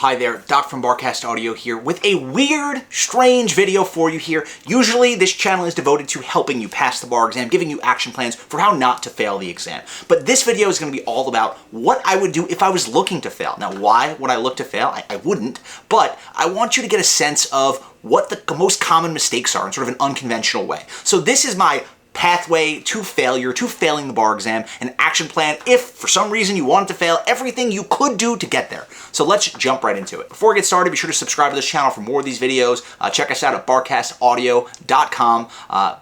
Hi there, Doc from Barcast Audio here with a weird, strange video for you here. Usually this channel is devoted to helping you pass the bar exam, giving you action plans for how not to fail the exam. But this video is going to be all about what I would do if I was looking to fail. Now, why would I look to fail? I wouldn't, but I want you to get a sense of what the most common mistakes are in sort of an unconventional way. So this is my pathway to failure, to failing the bar exam, an action plan if for some reason you wanted to fail, everything you could do to get there. So let's jump right into it. Before we get started, be sure to subscribe to this channel for more of these videos. Check us out at barcastaudio.com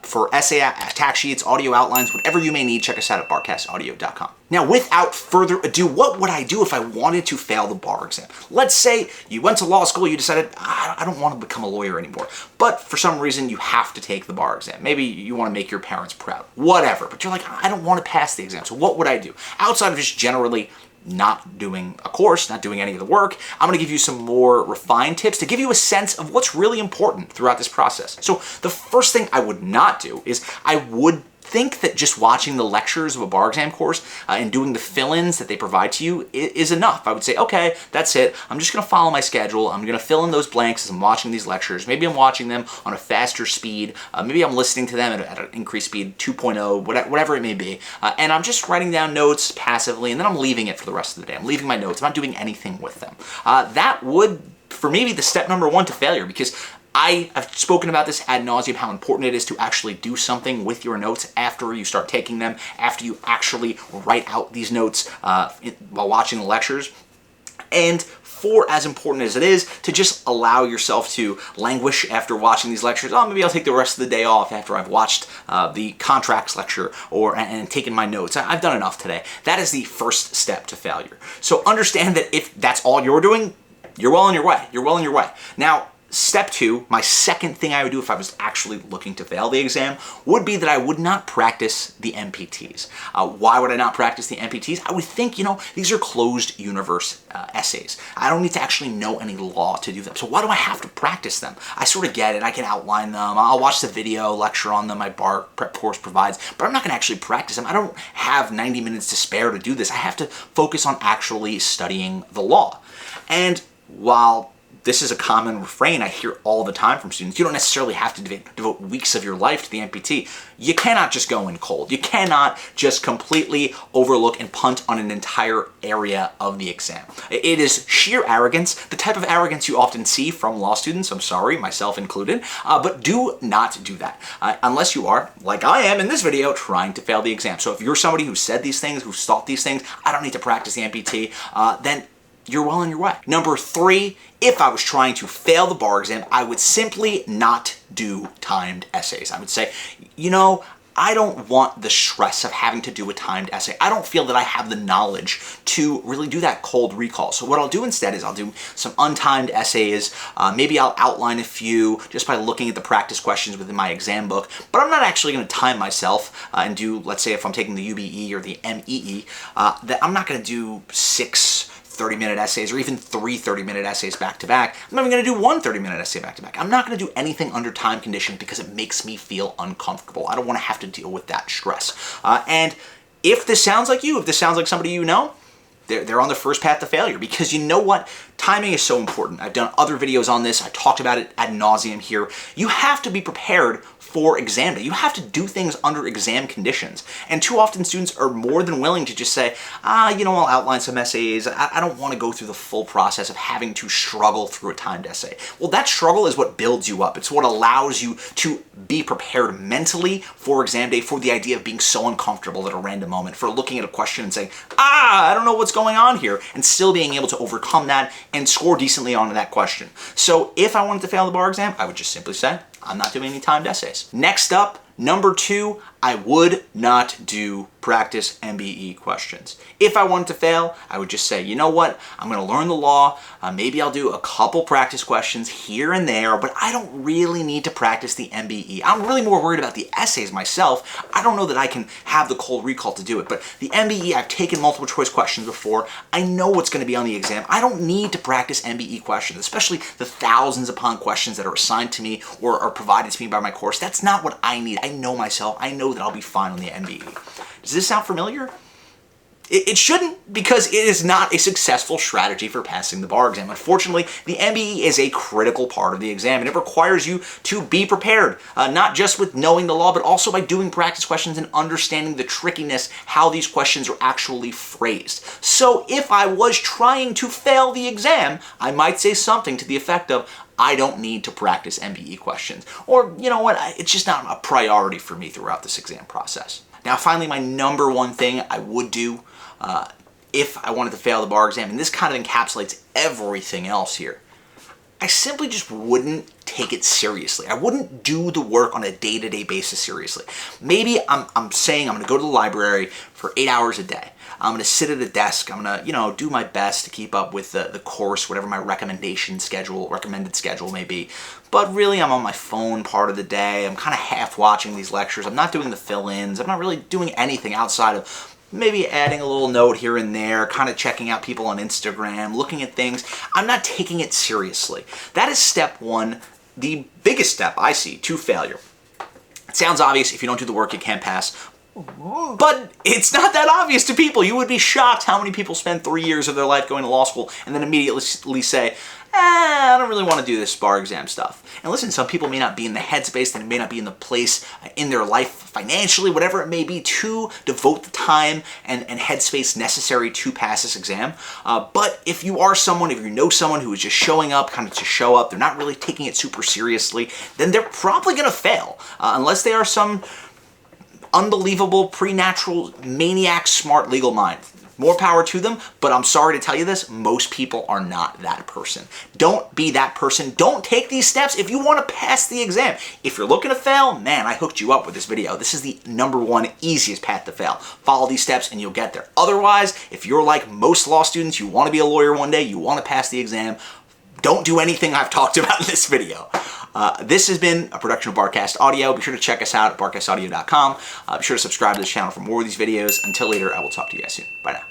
for essay attack sheets, audio outlines, whatever you may need. Check us out at barcastaudio.com. Now, without further ado, what would I do if I wanted to fail the bar exam? Let's say you went to law school, you decided, I don't want to become a lawyer anymore, but for some reason you have to take the bar exam. Maybe you want to make your parents proud, whatever, but you're like, I don't want to pass the exam, so what would I do? Outside of just generally not doing a course, not doing any of the work, I'm going to give you some more refined tips to give you a sense of what's really important throughout this process. So the first thing I would not do is I would think that just watching the lectures of a bar exam course and doing the fill-ins that they provide to you is enough. I would say, okay, that's it. I'm just going to follow my schedule. I'm going to fill in those blanks as I'm watching these lectures. Maybe I'm watching them on a faster speed. Maybe I'm listening to them at an increased speed, 2.0, whatever it may be. And I'm just writing down notes passively, and then I'm leaving it for the rest of the day. I'm leaving my notes. I'm not doing anything with them. That would, for me, be the step number one to failure, because I have spoken about this ad nauseum, how important it is to actually do something with your notes after you start taking them, after you actually write out these notes while watching the lectures. And for as important as it is to just allow yourself to languish after watching these lectures, oh, maybe I'll take the rest of the day off after I've watched the contracts lecture and taken my notes. I've done enough today. That is the first step to failure. So understand that if that's all you're doing, you're well on your way. You're well on your way. Now, step two, my second thing I would do if I was actually looking to fail the exam, would be that I would not practice the MPTs. Why would I not practice the MPTs? I would think, these are closed universe essays. I don't need to actually know any law to do them. So why do I have to practice them? I sort of get it. I can outline them. I'll watch the video lecture on them my bar prep course provides, but I'm not going to actually practice them. I don't have 90 minutes to spare to do this. I have to focus on actually studying the law. And while this is a common refrain I hear all the time from students, you don't necessarily have to devote weeks of your life to the MPT. You cannot just go in cold. You cannot just completely overlook and punt on an entire area of the exam. It is sheer arrogance, the type of arrogance you often see from law students, I'm sorry, myself included, but do not do that unless you are, like I am in this video, trying to fail the exam. So if you're somebody who said these things, who's thought these things, I don't need to practice the MPT, then you're well on your way. Number three, if I was trying to fail the bar exam, I would simply not do timed essays. I would say, I don't want the stress of having to do a timed essay. I don't feel that I have the knowledge to really do that cold recall. So what I'll do instead is I'll do some untimed essays. Maybe I'll outline a few just by looking at the practice questions within my exam book, but I'm not actually going to time myself and do, let's say if I'm taking the UBE or the MEE, that I'm not going to do 6 30-minute essays or even 3 30-minute essays back to back. I'm not even going to do 1 30-minute essay back to back. I'm not going to do anything under time conditions because it makes me feel uncomfortable. I don't want to have to deal with that stress. And if this sounds like you, if this sounds like somebody you know, they're on the first path to failure, because you know what? Timing is so important. I've done other videos on this. I talked about it ad nauseum here. You have to be prepared for exam day. You have to do things under exam conditions. And too often students are more than willing to just say, I'll outline some essays. I don't want to go through the full process of having to struggle through a timed essay. Well, that struggle is what builds you up. It's what allows you to be prepared mentally for exam day, for the idea of being so uncomfortable at a random moment, for looking at a question and saying, I don't know what's going on here, and still being able to overcome that and score decently on that question. So if I wanted to fail the bar exam, I would just simply say, I'm not doing any timed essays. Next up, number two, I would not do practice MBE questions. If I wanted to fail, I would just say, you know what, I'm going to learn the law. Maybe I'll do a couple practice questions here and there, but I don't really need to practice the MBE. I'm really more worried about the essays myself. I don't know that I can have the cold recall to do it, but the MBE, I've taken multiple choice questions before. I know what's going to be on the exam. I don't need to practice MBE questions, especially the thousands upon questions that are assigned to me or are provided to me by my course. That's not what I need. I know myself. I know that I'll be fine on the MBE. Does this sound familiar? It shouldn't, because it is not a successful strategy for passing the bar exam. Unfortunately, the MBE is a critical part of the exam, and it requires you to be prepared, not just with knowing the law, but also by doing practice questions and understanding the trickiness, how these questions are actually phrased. So if I was trying to fail the exam, I might say something to the effect of, I don't need to practice MBE questions. Or, you know what, it's just not a priority for me throughout this exam process. Now, finally, my number one thing I would do if I wanted to fail the bar exam, and this kind of encapsulates everything else here, I simply just wouldn't take it seriously. I wouldn't do the work on a day-to-day basis seriously. Maybe I'm saying I'm going to go to the library for 8 hours a day. I'm going to sit at a desk. I'm going to, do my best to keep up with the course, whatever my recommended schedule may be. But really, I'm on my phone part of the day. I'm kind of half watching these lectures. I'm not doing the fill-ins. I'm not really doing anything outside of maybe adding a little note here and there, kind of checking out people on Instagram, looking at things. I'm not taking it seriously. That is step one, the biggest step I see to failure. It sounds obvious. If you don't do the work, you can't pass. But it's not that obvious to people. You would be shocked how many people spend 3 years of their life going to law school and then immediately say, I don't really want to do this bar exam stuff. And listen, some people may not be in the headspace, they may not be in the place in their life financially, whatever it may be, to devote the time and headspace necessary to pass this exam. But if you are someone, if you know someone who is just showing up, kind of to show up, they're not really taking it super seriously, then they're probably going to fail. Unless they are some unbelievable, preternatural, maniac, smart legal mind. More power to them, but I'm sorry to tell you this, most people are not that person. Don't be that person. Don't take these steps if you want to pass the exam. If you're looking to fail, man, I hooked you up with this video. This is the number one easiest path to fail. Follow these steps and you'll get there. Otherwise, if you're like most law students, you want to be a lawyer one day, you want to pass the exam, don't do anything I've talked about in this video. This has been a production of Barcast Audio. Be sure to check us out at barcastaudio.com. Be sure to subscribe to this channel for more of these videos. Until later, I will talk to you guys soon. Bye now.